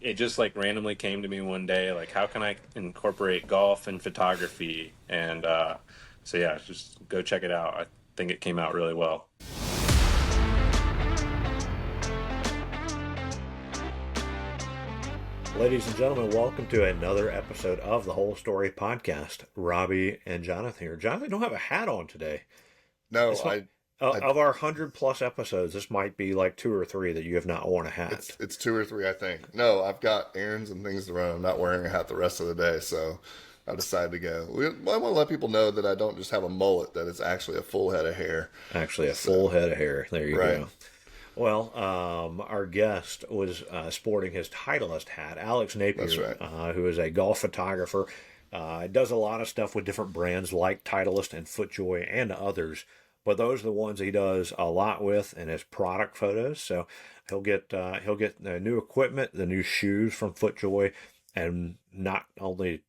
it just like randomly came to me one day, like how can I incorporate golf and photography? And so yeah, just go check it out. I think it came out really well. Ladies and gentlemen, welcome to another episode of the Whole Story Podcast. Robby and Jonathan here. Jonathan, you don't have a hat on today. No, This might, of our 100+ episodes, this might be like 2 or 3 that you have not worn a hat. it's 2 or 3, I think. No, I've got errands and things to run. I'm not wearing a hat the rest of the day, so I decided to go. I want to let people know that I don't just have a mullet; that it's actually a full head of hair. Actually, a full head of hair. There you Right. go. Well, our guest was sporting his Titleist hat, Alex Napier, That's right. who is a golf photographer. Does a lot of stuff with different brands like Titleist and FootJoy and others, but those are the ones he does a lot with in his product photos. So he'll get the new equipment, the new shoes from FootJoy, and not only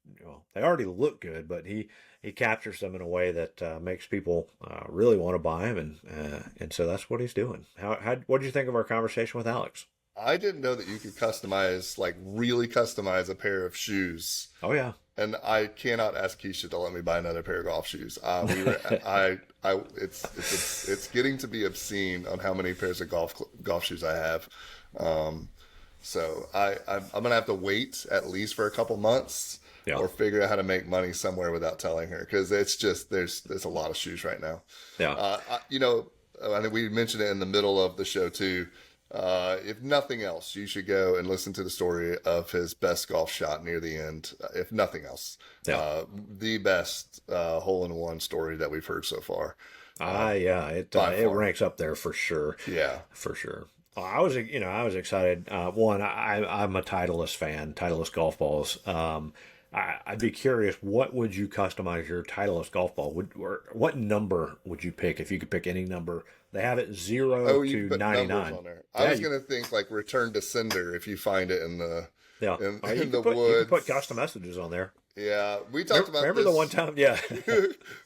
they already look good, but he captures them in a way that makes people really want to buy them, and so that's what he's doing. What did you think of our conversation with Alex? I didn't know that you could customize, like really customize a pair of shoes. Oh yeah, And I cannot ask Keisha to let me buy another pair of golf shoes. It's getting to be obscene on how many pairs of golf shoes I have. So I'm gonna have to wait at least for a couple months, yeah, or figure out how to make money somewhere without telling her, because it's just there's a lot of shoes right now. yeah. I think we mentioned it in the middle of the show too. If nothing else, you should go and listen to the story of his best golf shot near the end. If nothing else, Yeah. The best hole-in-one story that we've heard so far. Yeah, it by far. ranks up there for sure. Yeah, For sure. I was excited. One, I'm a Titleist fan, Titleist golf balls. I'd be curious, what would you customize your Titleist golf ball? What number would you pick if you could pick any number? They have it 0 Oh, you to put numbers 99. on there. Yeah, I was gonna think like return to sender if you find it in the Yeah, in, You in the can woods. put custom messages on there. Yeah, we talked about Remember this. the one time? Yeah,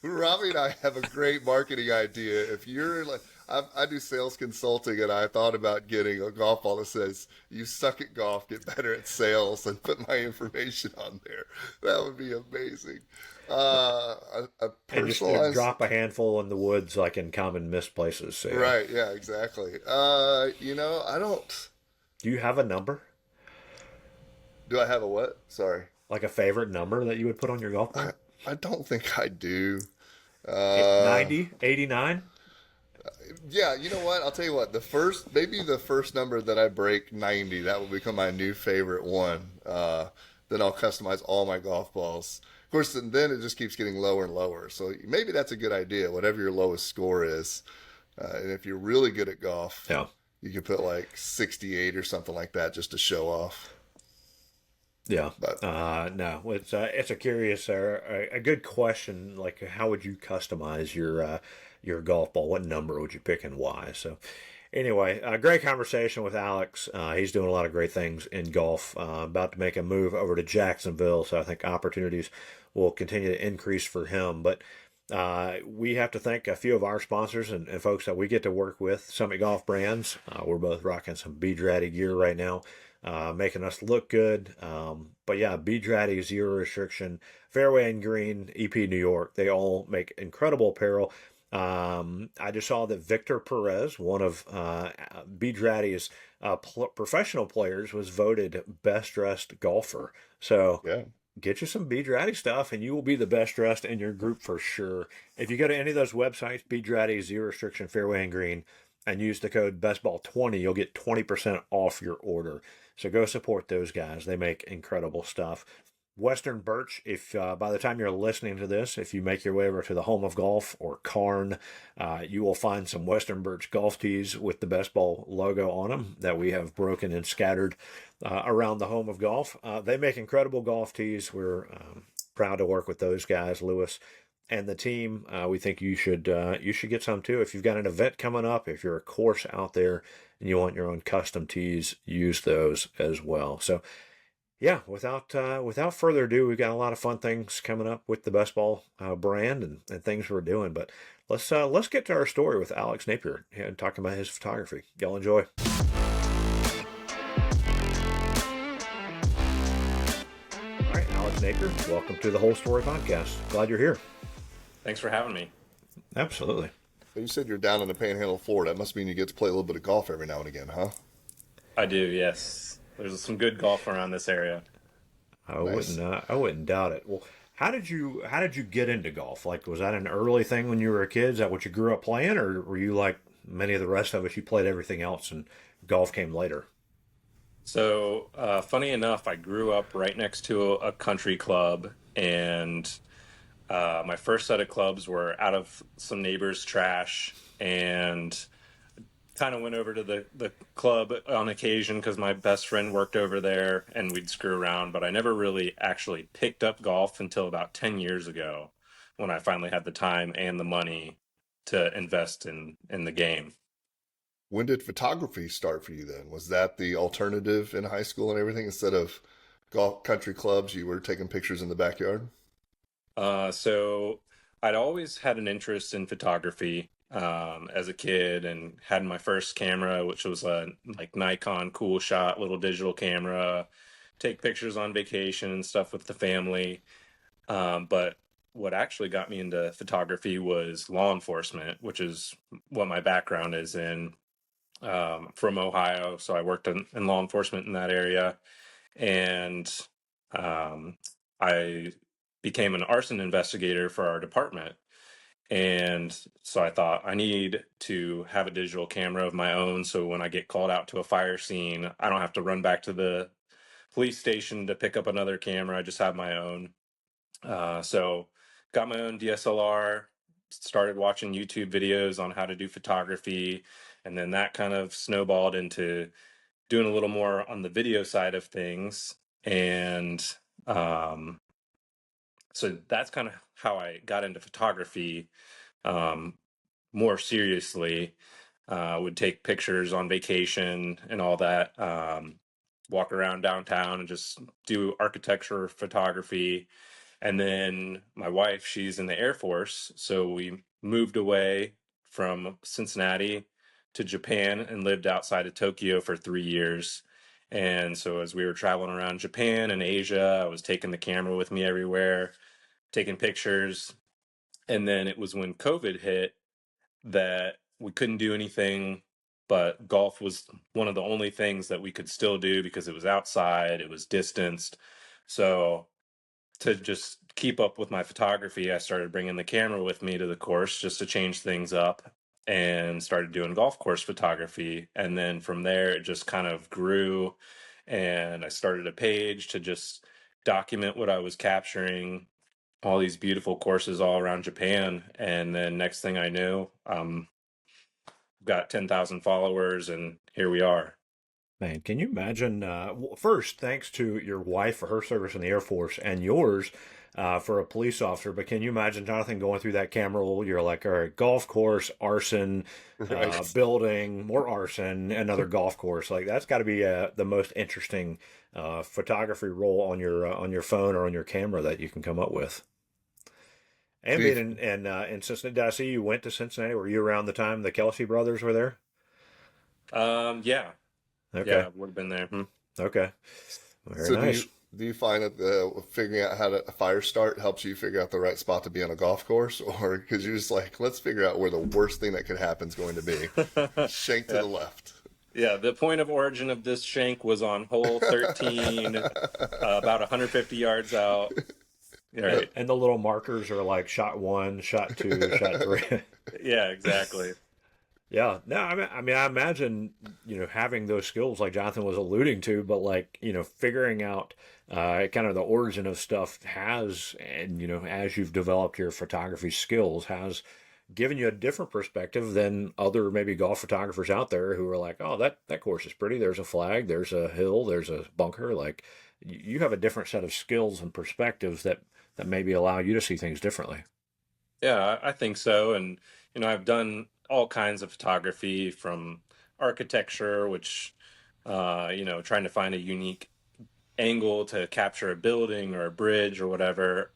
Robbie and I have a great marketing idea. If you're like, I do sales consulting, and I thought about getting a golf ball that says "You suck at golf, get better at sales," and put my information on there. That would be amazing. A and just personalized, drop a handful in the woods, like in common missed places. So, right? Yeah, exactly. I don't. do you have a number, Do I have a what? Sorry, like a favorite number that you would put on your golf ball? I don't think I do. 90, 89? Yeah, you know what? I'll tell you what. Maybe the first number that I break 90, that will become my new favorite one. Then I'll customize all my golf balls. Of course, and then it just keeps getting lower and lower. So maybe that's a good idea. Whatever your lowest score is, and if you're really good at golf, Yeah. you could put like 68 or something like that just to show off. Yeah. But No, it's a curious, a good question. Like, how would you customize your golf ball? What number would you pick and why? So, anyway, a great conversation with Alex. He's doing a lot of great things in golf. About to make a move over to Jacksonville, so I think opportunities will continue to increase for him. But we have to thank a few of our sponsors and folks that we get to work with. Summit Golf Brands. We're both rocking some Beadratty gear right now, making us look good. But yeah, Beadratty, Zero Restriction, Fairway and Green, EP New York. They all make incredible apparel. I just saw that Victor Perez, one of Beadratty's professional players, was voted best dressed golfer. So yeah, get you some Beadratty stuff, and you will be the best dressed in your group for sure. If you go to any of those websites, Beadratty, Zero Restriction, Fairway and Green, and use the code BestBall20, you'll get 20% off your order. So go support those guys. They make incredible stuff. Western Birch, if by the time you're listening to this, if you make your way over to the Home of Golf or Karn, you will find some Western Birch golf tees with the Best Ball logo on them that we have broken and scattered around the Home of Golf. They make incredible golf tees. We're proud to work with those guys, Lewis and the team. We think you should get some too. If you've got an event coming up, if you're a course out there and you want your own custom tees, use those as well. So yeah, without further ado, we've got a lot of fun things coming up with the Best Ball brand and things we're doing. But let's get to our story with Alex Napier and talking about his photography. Y'all enjoy. Napier. Welcome to the Whole Story Podcast. Glad you're here. Thanks for having me. Absolutely. You said you're down in the Panhandle of Florida. That must mean you get to play a little bit of golf every now and again, huh? I do, yes. There's some good golf around this area. Nice. I wouldn't doubt it. Well, how did you get into golf? Like, was that an early thing when you were a kid? Is that what you grew up playing, or were you like many of the rest of us? You played everything else, and golf came later. So, funny enough, I grew up right next to a country club, and my first set of clubs were out of some neighbors' trash, and kind of went over to the club on occasion because my best friend worked over there and we'd screw around, but I never really actually picked up golf until about 10 years ago when I finally had the time and the money to invest in the game. When did photography start for you then? Was that the alternative in high school and everything? Instead of golf country clubs, you were taking pictures in the backyard? So I'd always had an interest in photography as a kid and had my first camera, which was a like Nikon Cool Shot little digital camera, take pictures on vacation and stuff with the family. But what actually got me into photography was law enforcement, which is what my background is in. From Ohio, so I worked in law enforcement in that area, and I became an arson investigator for our department. And so I thought I need to have a digital camera of my own, so when I get called out to a fire scene, I don't have to run back to the police station to pick up another camera. I just have my own. So got my own DSLR, started watching YouTube videos on how to do photography, and then that kind of snowballed into doing a little more on the video side of things. And um, so that's kind of how I got into photography um, more seriously. Would take pictures on vacation and all that. Walk around downtown and just do architecture photography. And then my wife, she's in the Air Force, so we moved away from Cincinnati to Japan and lived outside of Tokyo for 3 years. And so as we were traveling around Japan and Asia, I was taking the camera with me everywhere, taking pictures. And then it was when COVID hit that we couldn't do anything, but golf was one of the only things that we could still do because it was outside, it was distanced. So to just keep up with my photography, I started bringing the camera with me to the course just to change things up and started doing golf course photography. And then from there, it just kind of grew. And I started a page to just document what I was capturing, all these beautiful courses all around Japan. And then next thing I knew, got 10,000 followers, and here we are. Man, can you imagine? First, thanks to your wife for her service in the Air Force and yours for a police officer. But can you imagine, Jonathan, going through that camera roll? You're like, all right, golf course, arson, Right. building, more arson, another golf course. Like that's got to be the most interesting photography roll on your phone or on your camera that you can come up with. And See, being in Cincinnati, did I see you went to Cincinnati? Were you around the time the Kelsey brothers were there? Yeah, Okay, yeah, would have been there. Hmm. okay, very so nice. do you find that figuring out how to a fire start helps you figure out the right spot to be on a golf course, or because you're just like, let's figure out where the worst thing that could happen is going to be, shank to Yeah. the left. Yeah, the point of origin of this shank was on hole 13, about 150 yards out. Right. And the little markers are like shot one, shot two, shot three. Yeah, exactly. Yeah, no, I imagine having those skills like Jonathan was alluding to, but like figuring out kind of the origin of stuff has, and as you've developed your photography skills, has given you a different perspective than other maybe golf photographers out there who are like, oh, that course is pretty. There's a flag, there's a hill, there's a bunker. Like you have a different set of skills and perspectives that maybe allow you to see things differently. Yeah, I think so. And, I've done all kinds of photography from architecture, which, trying to find a unique angle to capture a building or a bridge or whatever,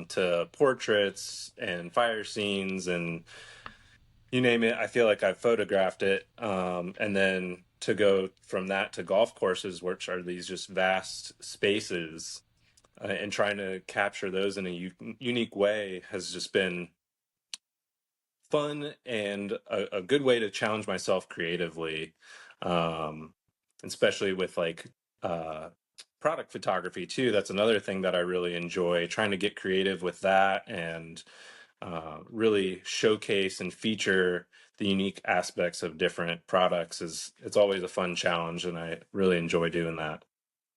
to portraits and fire scenes and you name it. I feel like I've photographed it. And then to go from that to golf courses, which are these just vast spaces, and trying to capture those in a unique way has just been fun and a good way to challenge myself creatively, um, especially with like product photography too. That's another thing that I really enjoy, trying to get creative with that and really showcase and feature the unique aspects of different products. Is it's always a fun challenge, and I really enjoy doing that.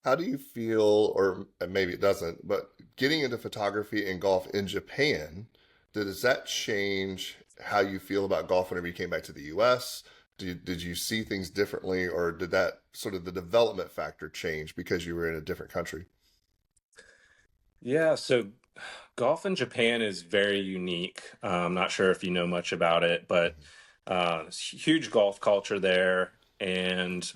How do you feel, or maybe it doesn't, but getting into photography and golf in Japan, does that change how you feel about golf whenever you came back to the US? Did you see things differently, or did that sort of the development factor change because you were in a different country? Yeah, so golf in Japan is very unique. I'm not sure if you know much about it, but it's huge golf culture there, and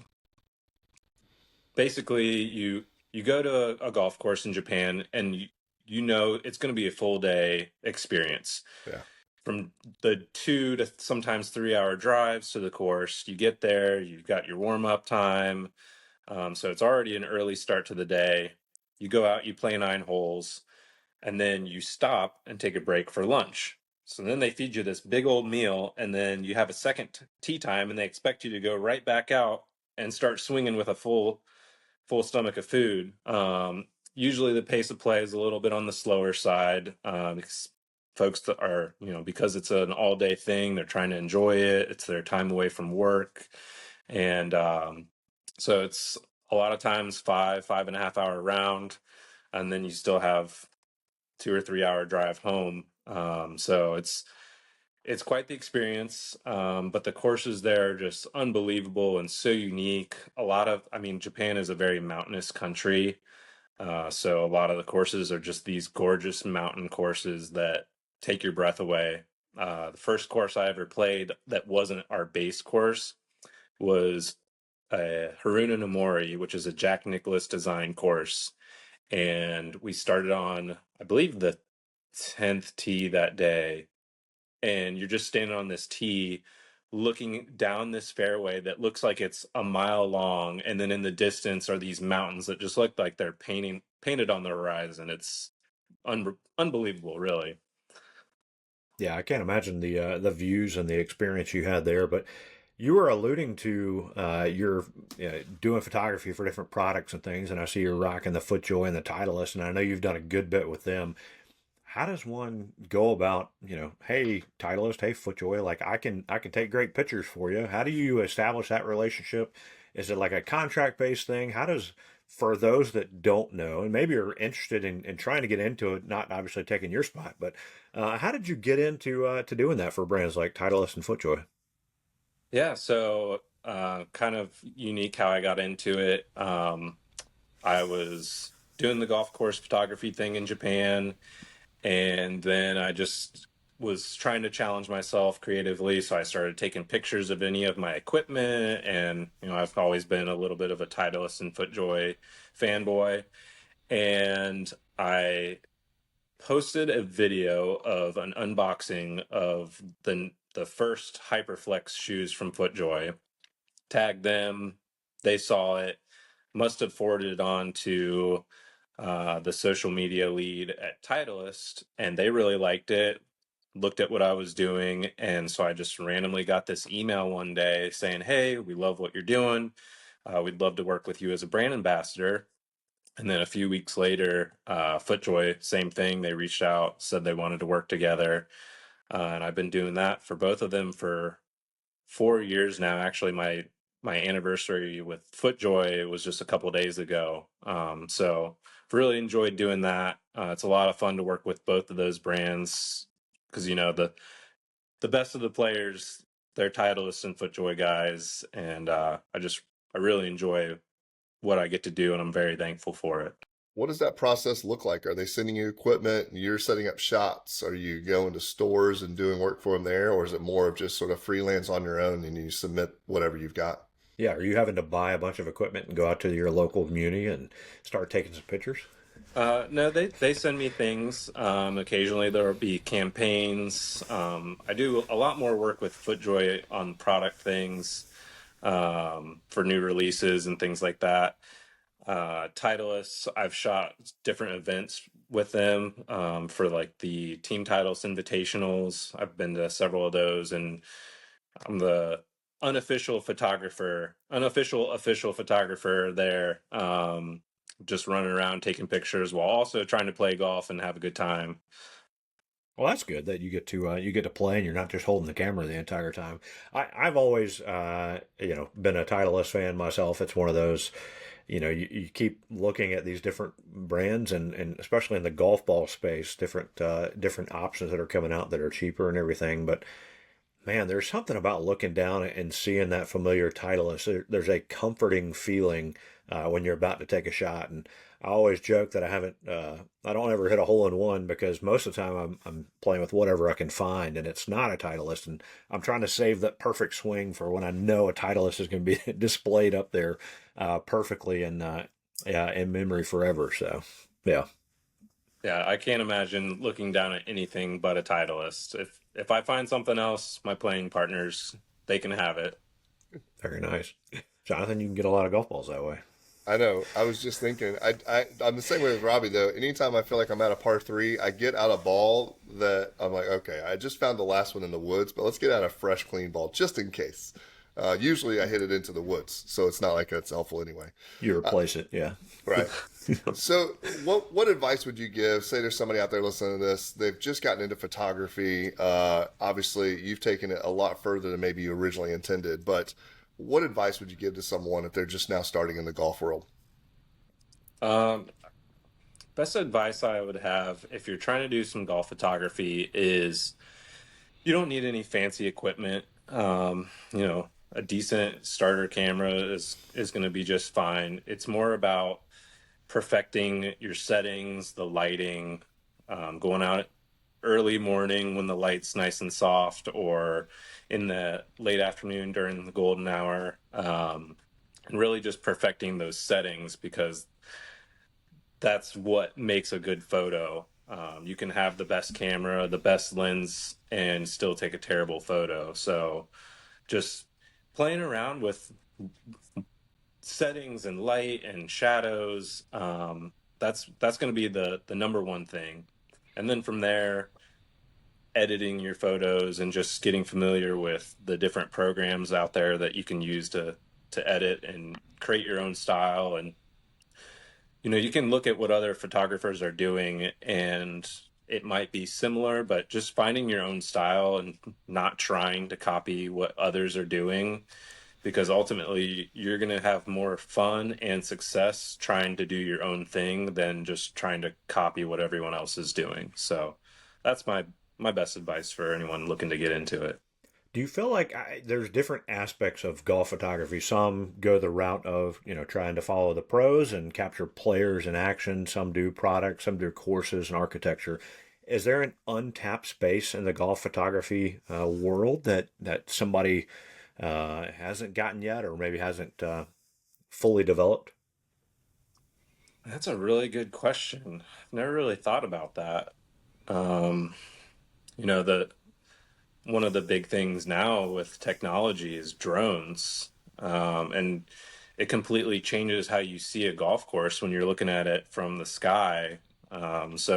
basically you go to a golf course in Japan, and you know it's going to be a full day experience. Yeah. From the 2 to sometimes 3 hour drives to the course, you get there, you've got your warm up time, so it's already an early start to the day. You go out, you play 9 holes, and then you stop and take a break for lunch. So then they feed you this big old meal, and then you have a second tea time, and they expect you to go right back out and start swinging with a full stomach of food. Usually the pace of play is a little bit on the slower side, because folks that are, because it's an all day thing, they're trying to enjoy it. It's their time away from work. And so it's a lot of times 5.5 hour round, and then you still have 2 or 3 hour drive home. So it's quite the experience. But the courses there are just unbelievable and so unique. Japan is a very mountainous country. So a lot of the courses are just these gorgeous mountain courses that take your breath away. The first course I ever played that wasn't our base course was Haruna Nomori, which is a Jack Nicklaus design course. And we started on, I believe, the 10th tee that day, and you're just standing on this tee looking down this fairway that looks like it's a mile long, and then in the distance are these mountains that just look like they're painted on the horizon. It's unbelievable, really. Yeah, I can't imagine the views and the experience you had there. But you were alluding to your doing photography for different products and things, and I see you're rocking the FootJoy and the Titleist, and I know you've done a good bit with them. How does one go about, hey, Titleist, hey, FootJoy, like I can take great pictures for you. How do you establish that relationship? Is it like a contract based thing? How does, for those that don't know and maybe are interested in trying to get into it, not obviously taking your spot, but how did you get into to doing that for brands like Titleist and FootJoy? Yeah, so kind of unique how I got into it. I was doing the golf course photography thing in Japan, and then I just was trying to challenge myself creatively. So I started taking pictures of any of my equipment. And, I've always been a little bit of a Titleist and FootJoy fanboy. And I posted a video of an unboxing of the first Hyperflex shoes from FootJoy, tagged them. They saw it, must have forwarded it on to the social media lead at Titleist, and they really liked it, looked at what I was doing. And so I just randomly got this email one day saying, "Hey, we love what you're doing. We'd love to work with you as a brand ambassador." And then a few weeks later, FootJoy, same thing. They reached out, said they wanted to work together. And I've been doing that for both of them for 4 years now. Actually, my anniversary with FootJoy was just a couple days ago. So I've really enjoyed doing that. It's a lot of fun to work with both of those brands because the best of the players, they're Titleist and FootJoy guys, and I really enjoy what I get to do, and I'm very thankful for it. What does that process look like? Are they sending you equipment and you're setting up shots? Are you going to stores and doing work for them there? Or is it more of just sort of freelance on your own and you submit whatever you've got? Yeah, are you having to buy a bunch of equipment and go out to your local community and start taking some pictures? No, they send me things. Occasionally there'll be campaigns. I do a lot more work with FootJoy on product things, for new releases and things like that. Titleist, I've shot different events with them for like the Team Titleist Invitationals. I've been to several of those, and I'm the unofficial official photographer there. Just running around taking pictures while also trying to play golf and have a good time. Well, that's good that you get to play and you're not just holding the camera the entire time. I've always been a Titleist fan myself. It's one of those, you keep looking at these different brands and especially in the golf ball space, different options that are coming out that are cheaper and everything. But man, there's something about looking down and seeing that familiar Titleist. There's a comforting feeling when you're about to take a shot. And I always joke that I don't ever hit a hole in one because most of the time I'm playing with whatever I can find, and it's not a Titleist. And I'm trying to save that perfect swing for when I know a Titleist is going to be displayed up there perfectly in memory forever. So, yeah. Yeah, I can't imagine looking down at anything but a Titleist. If I find something else, my playing partners, they can have it. Very nice. Jonathan, you can get a lot of golf balls that way. I know. I was just thinking. I'm the same way with Robbie though. Anytime I feel like I'm at a par three, I get out a ball that I'm like, okay, I just found the last one in the woods, but let's get out a fresh, clean ball just in case. Usually I hit it into the woods, so it's not like it's helpful anyway. You replace it, yeah. Right. So, what advice would you give? Say there's somebody out there listening to this. They've just gotten into photography. Obviously, you've taken it a lot further than maybe you originally intended. But what advice would you give to someone if they're just now starting in the golf world? Um, Best advice I would have if you're trying to do some golf photography is you don't need any fancy equipment. A decent starter camera is going to be just fine. It's more about perfecting your settings, the lighting, going out early morning when the light's nice and soft, or in the late afternoon during the golden hour, and really just perfecting those settings because that's what makes a good photo. You can have the best camera, the best lens, and still take a terrible photo. So just playing around with settings and light and shadows, that's going to be the number one thing. And then from there, editing your photos and just getting familiar with the different programs out there that you can use to edit and create your own style. And you can look at what other photographers are doing and it might be similar, but just finding your own style and not trying to copy what others are doing, because ultimately you're going to have more fun and success trying to do your own thing than just trying to copy what everyone else is doing. So that's my best advice for anyone looking to get into it. Do you feel like there's different aspects of golf photography? Some go the route of, trying to follow the pros and capture players in action. Some do products, some do courses and architecture. Is there an untapped space in the golf photography world that somebody hasn't gotten yet or maybe hasn't fully developed? That's a really good question. I've never really thought about that. Um, the one of the big things now with technology is drones. And it completely changes how you see a golf course when you're looking at it from the sky. That's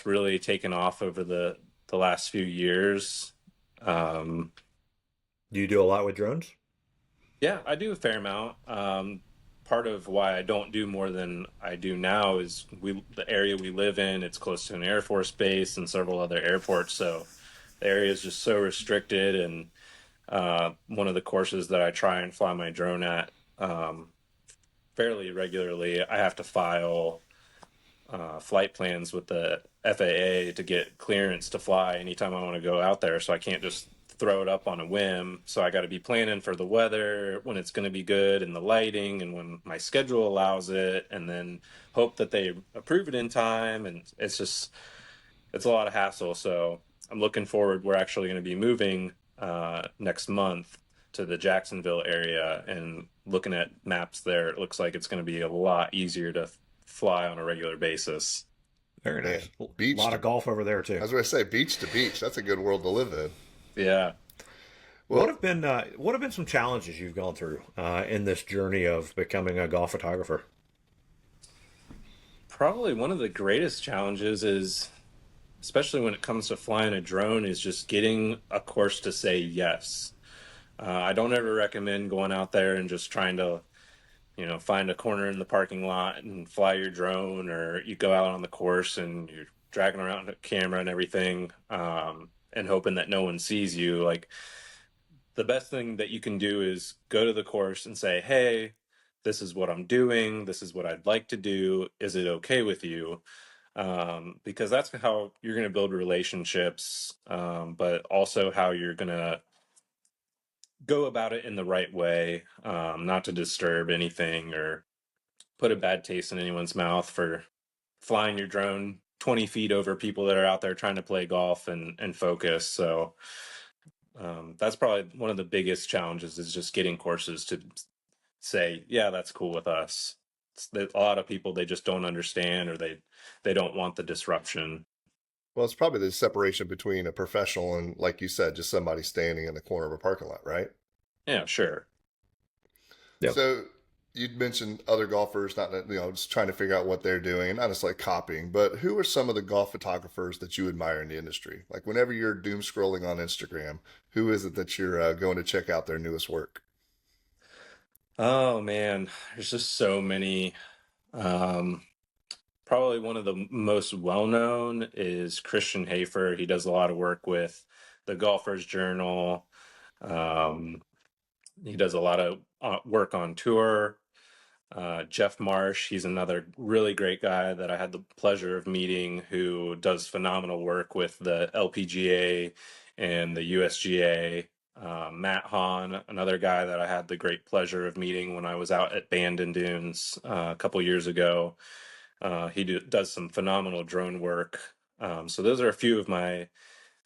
really taken off over the last few years. Um, Do you do a lot with drones? yeah, I do a fair amount. Part of why I don't do more than I do now is the area we live in, it's close to an Air Force base and several other airports. So the area is just so restricted. And one of the courses that I try and fly my drone at fairly regularly, I have to file flight plans with the FAA to get clearance to fly anytime I want to go out there. So I can't just throw it up on a whim. So I got to be planning for the weather, when it's going to be good, and the lighting, and when my schedule allows it, and then hope that they approve it in time. And it's a lot of hassle. So I'm looking forward. We're actually going to be moving next month to the Jacksonville area, and looking at maps there, it looks like it's going to be a lot easier to fly on a regular basis. Very Man, nice. A beach lot to, of golf over there I too. was going to say beach to beach. That's a good world to live in. Yeah. Well, what have been some challenges you've gone through in this journey of becoming a golf photographer? Probably one of the greatest challenges is, especially when it comes to flying a drone, is just getting a course to say yes. I don't ever recommend going out there and just trying to, find a corner in the parking lot and fly your drone, or you go out on the course and you're dragging around a camera and everything, and hoping that no one sees you. Like, the best thing that you can do is go to the course and say, hey, this is what I'm doing. This is what I'd like to do. Is it okay with you? Because that's how you're going to build relationships, but also how you're going to go about it in the right way, not to disturb anything or put a bad taste in anyone's mouth for flying your drone 20 feet over people that are out there trying to play golf and focus. So that's probably one of the biggest challenges, is just getting courses to say, yeah, that's cool with us. A lot of people, they just don't understand, or they don't want the disruption. well, it's probably the separation between a professional and, like you said, just somebody standing in the corner of a parking lot, right? Yeah, sure. Yep. So you'd mentioned other golfers, not just trying to figure out what they're doing, and not just like copying, but who are some of the golf photographers that you admire in the industry? Like whenever you're doom scrolling on Instagram, who is it that you're going to check out their newest work? Oh man, there's just so many. Um, Probably one of the most well-known is Christian Hafer. He does a lot of work with the Golfer's Journal. Um, he does a lot of work on tour. Jeff Marsh, he's another really great guy that I had the pleasure of meeting, who does phenomenal work with the LPGA and the USGA. Matt Hahn, another guy that I had the great pleasure of meeting when I was out at Bandon Dunes a couple years ago. Does some phenomenal drone work. So those are a few of my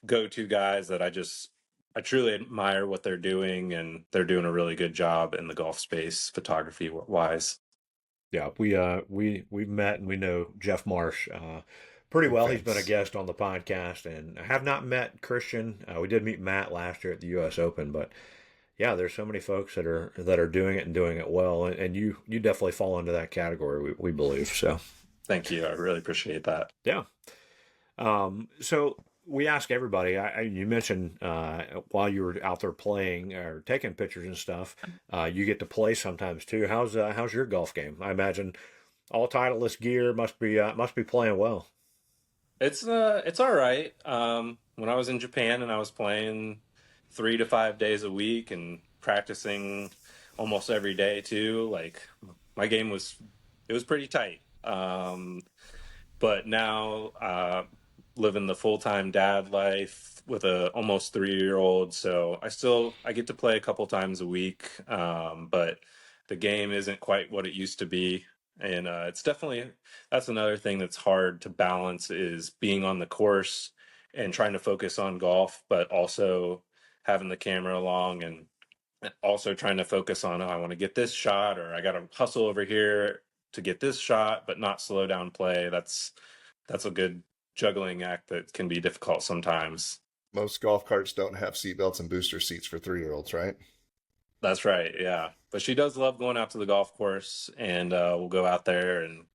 go-to guys that I truly admire what they're doing, and they're doing a really good job in the golf space, photography wise. Yeah, we've met and we know Jeff Marsh pretty Big well. He's been a fans. guest on the podcast, and I have not met Christian. We did meet Matt last year at the U.S. Open, but yeah, there's so many folks that are doing it and doing it well, and you definitely fall into that category. We believe so. Thank you. I really appreciate that. Yeah. So we ask everybody. You mentioned while you were out there playing or taking pictures and stuff, you get to play sometimes too. How's your golf game? I imagine all Titleist gear must be playing well. It's all right. When I was in Japan and I was playing 3 to 5 days a week and practicing almost every day too, like, my game was pretty tight. But now, living the full-time dad life with a almost 3-year old, so I get to play a couple times a week, but the game isn't quite what it used to be. And it's definitely, that's another thing that's hard to balance, is being on the course and trying to focus on golf, but also having the camera along, and also trying to focus on, oh, I want to get this shot, or I got to hustle over here to get this shot, but not slow down play. That's a good juggling act that can be difficult sometimes. Most golf carts don't have seatbelts and booster seats for 3-year-olds, right? That's right, yeah. But she does love going out to the golf course, and we'll go out there and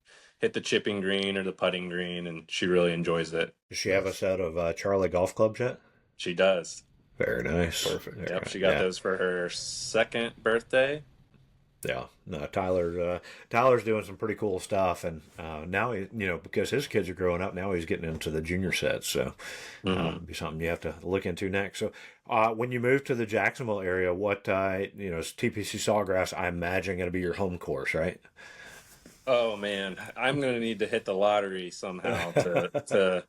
hit the chipping green or the putting green, and she really enjoys it. Does she have a Nice. set of Charlie golf clubs yet? She does. Very nice. Perfect. Yep, she got Yeah. those for her second birthday. Yeah, no, Tyler's doing some pretty cool stuff, and now because his kids are growing up, now he's getting into the junior sets, so Hmm. be something you have to look into next. So, when you move to the Jacksonville area, what is TPC Sawgrass? I imagine going to be your home course, right? Oh man, I'm gonna need to hit the lottery somehow to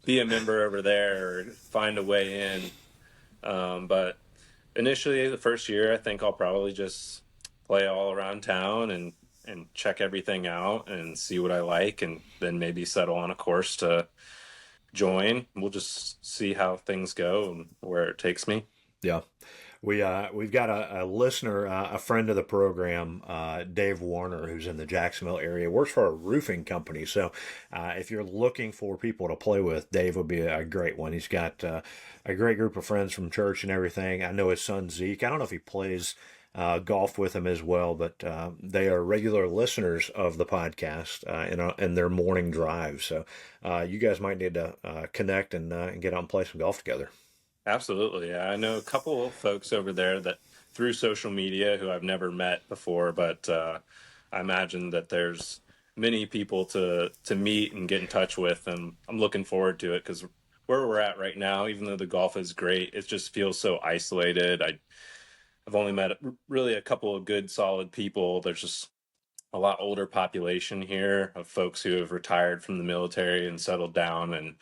be a member over there, or find a way in. But initially, the first year, I think I'll probably just play all around town and check everything out and see what I like, and then maybe settle on a course to join. We'll just see how things go and where it takes me. Yeah. We've got a listener, a friend of the program, Dave Warner, who's in the Jacksonville area, works for a roofing company. So if you're looking for people to play with, Dave would be a great one. He's got a great group of friends from church and everything. I know his son Zeke. I don't know if he plays golf with him as well, but they are regular listeners of the podcast in their morning drive. So you guys might need to connect and get out and play some golf together. Absolutely. Yeah. I know a couple of folks over there that through social media who I've never met before, but I imagine that there's many people to meet and get in touch with, and I'm looking forward to it because where we're at right now, even though the golf is great, it just feels so isolated. I've only met really a couple of good, solid people. There's just a lot older population here of folks who have retired from the military and settled down, and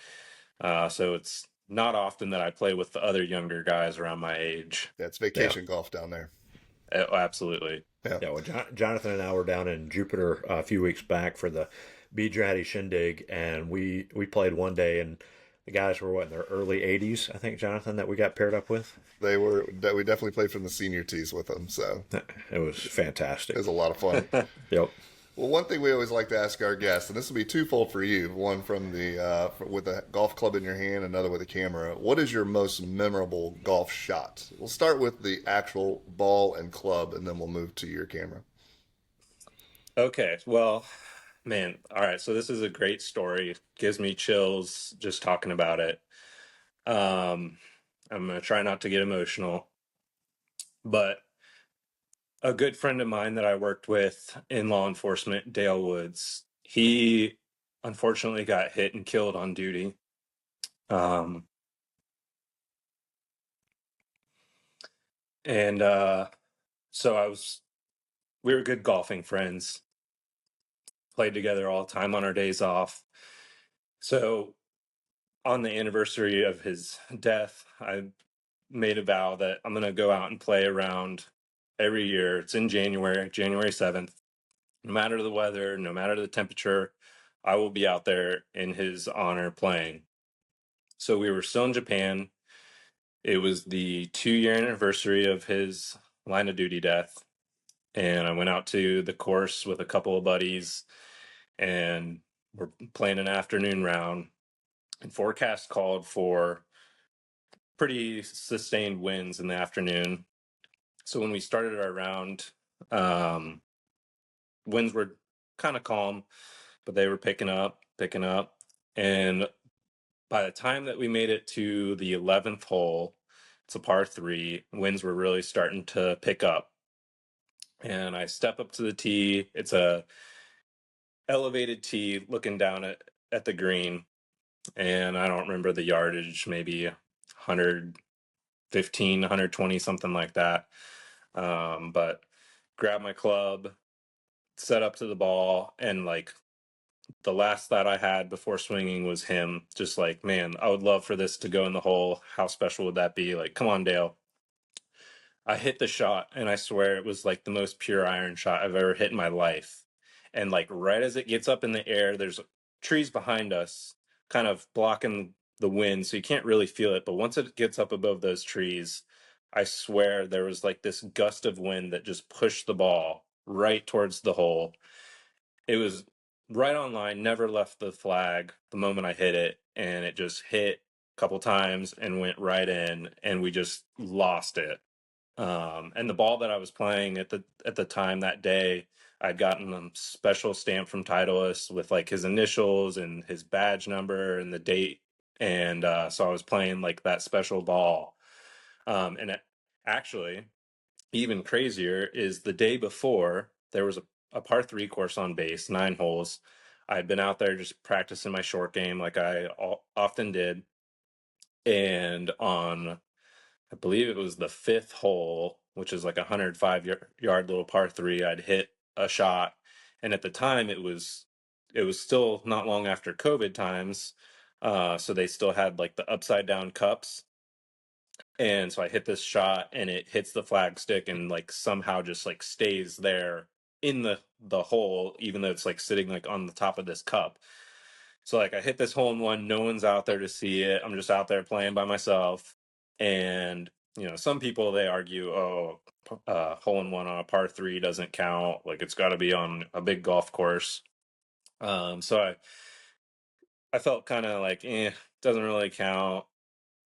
so it's not often that I play with the other younger guys around my age. Yeah, it's vacation golf down there. Oh, absolutely. Yeah. Yeah, well, Jonathan and I were down in Jupiter a few weeks back for the B Dratty Shindig, and we played one day, and the guys were in their early 80s, I think, Jonathan, that we got paired up with. We definitely played from the senior tees with them, so it was fantastic. It was a lot of fun. Yep. Well, one thing we always like to ask our guests, and this will be twofold for you: one from the with a golf club in your hand, another with a camera. What is your most memorable golf shot? We'll start with the actual ball and club, and then we'll move to your camera. Okay, well, man, all right. So this is a great story. Gives me chills just talking about it. I'm gonna try not to get emotional, but a good friend of mine that I worked with in law enforcement, Dale Woods, he unfortunately got hit and killed on duty. And so we were good golfing friends, played together all the time on our days off. So on the anniversary of his death, I made a vow that I'm going to go out and play around every year. It's in January 7th. No matter the weather, no matter the temperature, I will be out there in his honor playing. So we were still in Japan. It was the 2-year anniversary of his line of duty death. And I went out to the course with a couple of buddies, and we're playing an afternoon round. And forecast called for pretty sustained winds in the afternoon. So when we started our round, winds were kind of calm, but they were picking up. And by the time that we made it to the 11th hole, it's a par 3, winds were really starting to pick up. And I step up to the tee. It's a elevated tee looking down at the green. And I don't remember the yardage, maybe 115, 120, something like that. But grab my club, set up to the ball, and like the last thought I had before swinging was him. Just like, man, I would love for this to go in the hole. How special would that be? Like, come on, Dale. I hit the shot, and I swear it was like the most pure iron shot I've ever hit in my life. And like right as it gets up in the air, there's trees behind us kind of blocking the wind, so you can't really feel it. But once it gets up above those trees, I swear there was like this gust of wind that just pushed the ball right towards the hole. It was right on line, never left the flag the moment I hit it, and it just hit a couple times and went right in, and we just lost it. And the ball that I was playing at the time that day, I'd gotten a special stamp from Titleist with like his initials and his badge number and the date. And so I was playing like that special ball. And actually, even crazier is the day before, there was a par 3 course on base, 9 holes. I'd been out there just practicing my short game like I often did. And on, I believe it was the 5th hole, which is like a 105-yard little par 3, I'd hit a shot. And at the time, it was still not long after COVID times. So they still had like the upside down cups. And so I hit this shot, and it hits the flag stick and like somehow just like stays there in the hole, even though it's like sitting like on the top of this cup. So like I hit this hole in one, no one's out there to see it. I'm just out there playing by myself. And some people, they argue, oh, hole in one on a par three doesn't count. Like, it's got to be on a big golf course. So I felt kind of like, doesn't really count,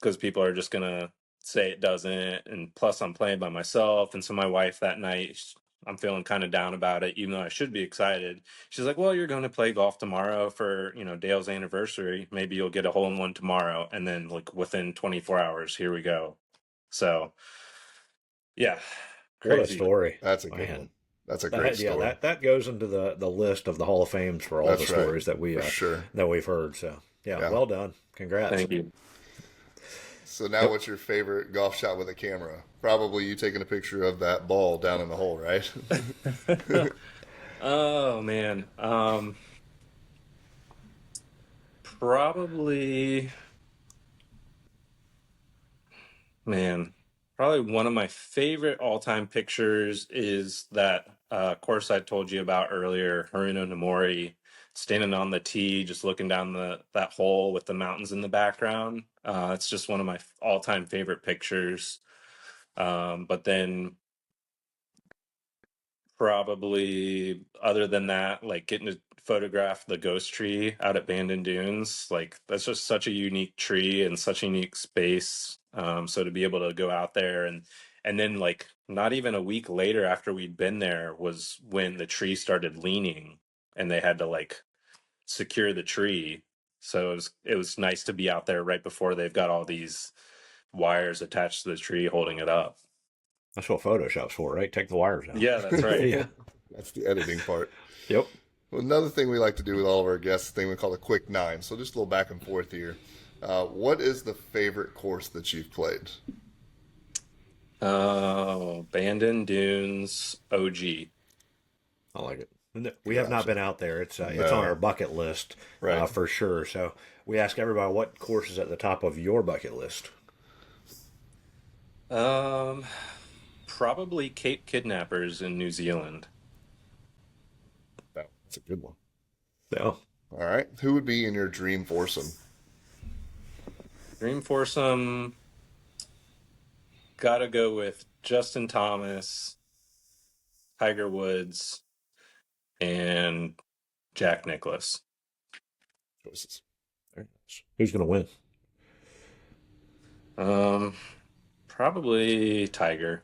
because people are just gonna say it doesn't. And plus, I'm playing by myself, and so my wife that night, I'm feeling kind of down about it, even though I should be excited. She's like, "Well, you're going to play golf tomorrow for Dale's anniversary. Maybe you'll get a hole in one tomorrow." And then, like, within 24 hours, here we go. So, yeah, What a crazy. story. That's a good Man. one. That's a great story. Yeah, that goes into the list of the Hall of Fames for all That's the stories right. that we For sure. that we've heard. So Yeah. well done. Congrats. Thank you. So now, what's your favorite golf shot with a camera? Probably you taking a picture of that ball down in the hole, right? Oh man, probably. Man, probably one of my favorite all-time pictures is that course I told you about earlier, Haruno Nomori, standing on the tee, just looking down that hole with the mountains in the background. It's just one of my all-time favorite pictures. But then probably, other than that, like getting to photograph the ghost tree out at Bandon Dunes, like that's just such a unique tree and such a unique space. So to be able to go out there, and then, like, not even a week later after we'd been there was when the tree started leaning, and they had to, like, secure the tree. So it was nice to be out there right before they've got all these wires attached to the tree holding it up. That's what Photoshop's for, right? Take the wires out. Yeah, that's right. Yeah. That's the editing part. Yep. Well, another thing we like to do with all of our guests, a thing we call a quick nine. So just a little back and forth here. What is the favorite course that you've played? Oh, Bandon Dunes OG. I like it. We have not been out there. It's on No. our bucket list, Right. for sure. So we ask everybody, what course is at the top of your bucket list? Probably Cape Kidnappers in New Zealand. That's a good one. So All right. Who would be in your dream foursome? Dream foursome, gotta go with Justin Thomas, Tiger Woods, and Jack Nicklaus. Choices. very nice. Who's going to win? Probably Tiger.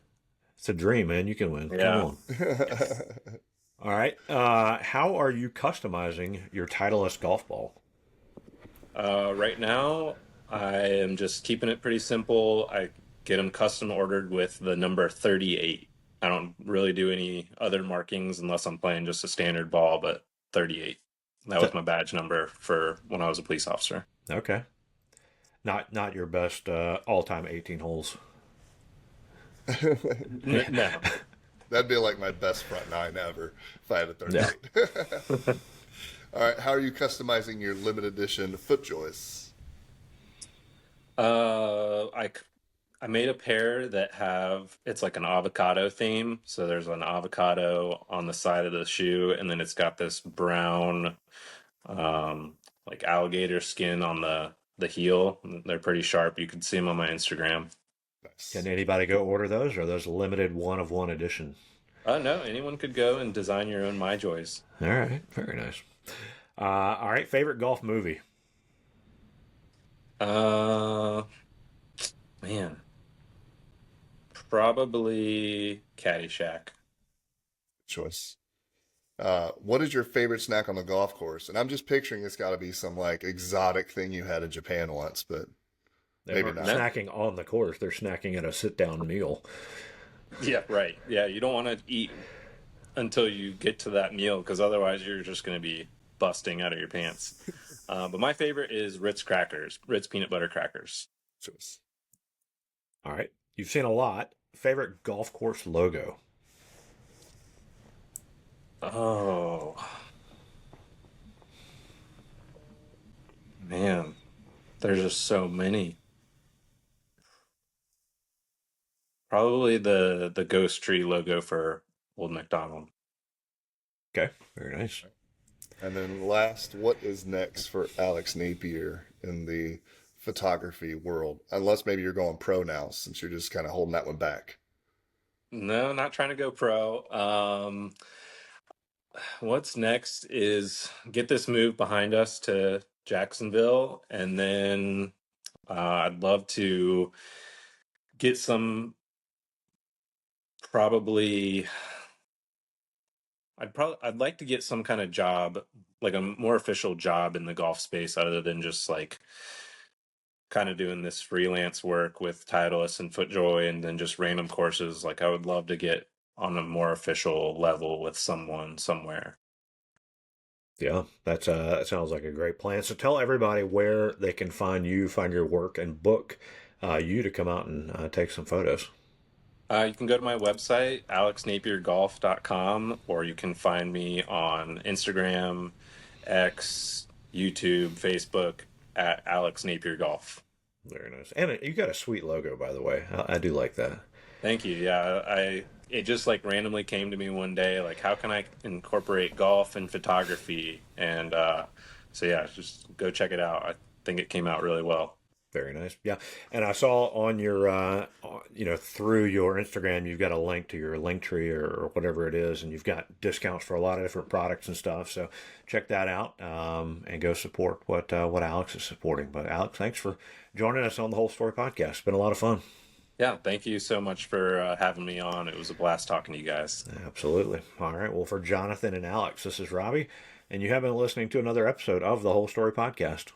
It's a dream, man. You can win. Yeah. Come on. All right. How are you customizing your Titleist golf ball? Right now, I am just keeping it pretty simple. I get them custom ordered with the number 38. I don't really do any other markings unless I'm playing just a standard ball, but 38. That was my badge number for when I was a police officer. Okay. Not your best all-time 18 holes. No. That'd be like my best front nine ever if I had a 38. All right. How are you customizing your limited edition FootJoys? I made a pair that it's like an avocado theme. So there's an avocado on the side of the shoe, and then it's got this brown, like alligator skin on the heel. They're pretty sharp. You can see them on my Instagram. Nice. Can anybody go order those, or are those limited one of one edition? No, anyone could go and design your own My Joys. All right. Very nice. All right. Favorite golf movie? Man, probably Caddyshack. Choice. What is your favorite snack on the golf course? And I'm just picturing it's got to be some like exotic thing you had in Japan once, but They maybe aren't not. snacking on the course. They're snacking at a sit-down meal. Yeah, right. Yeah, you don't want to eat until you get to that meal, because otherwise you're just going to be busting out of your pants. But my favorite is Ritz crackers, Ritz peanut butter crackers. Choice. All right. You've seen a lot. Favorite golf course logo? Oh, man, there's just so many. Probably the ghost tree logo for Old MacDonald. Okay. Very nice. And then last, what is next for Alex Napier in the photography world, unless maybe you're going pro now, since you're just kind of holding that one back. No, not trying to go pro. What's next is get this move behind us to Jacksonville, and then I'd love to get some probably I'd like to get some kind of job, like a more official job in the golf space other than just like kind of doing this freelance work with Titleist and FootJoy and then just random courses. Like I would love to get on a more official level with someone somewhere. Yeah, that sounds like a great plan. So tell everybody where they can find you, find your work, and book you to come out and take some photos. You can go to my website, alexnapiergolf.com, or you can find me on Instagram, X, YouTube, Facebook at Alex Napier Golf. Very nice. And you got a sweet logo, by the way. I do like that. Thank you. Yeah, it just like randomly came to me one day, like how can I incorporate golf and photography? And so yeah, just go check it out. I think it came out really well. Very nice. Yeah. And I saw on your, through your Instagram, you've got a link to your link tree or whatever it is, and you've got discounts for a lot of different products and stuff. So check that out and go support what Alex is supporting. But Alex, thanks for joining us on the Whole Story Podcast. It's been a lot of fun. Yeah, thank you so much for having me on. It was a blast talking to you guys. Absolutely. All right. Well, for Jonathan and Alex, this is Robby, and you have been listening to another episode of the Whole Story Podcast.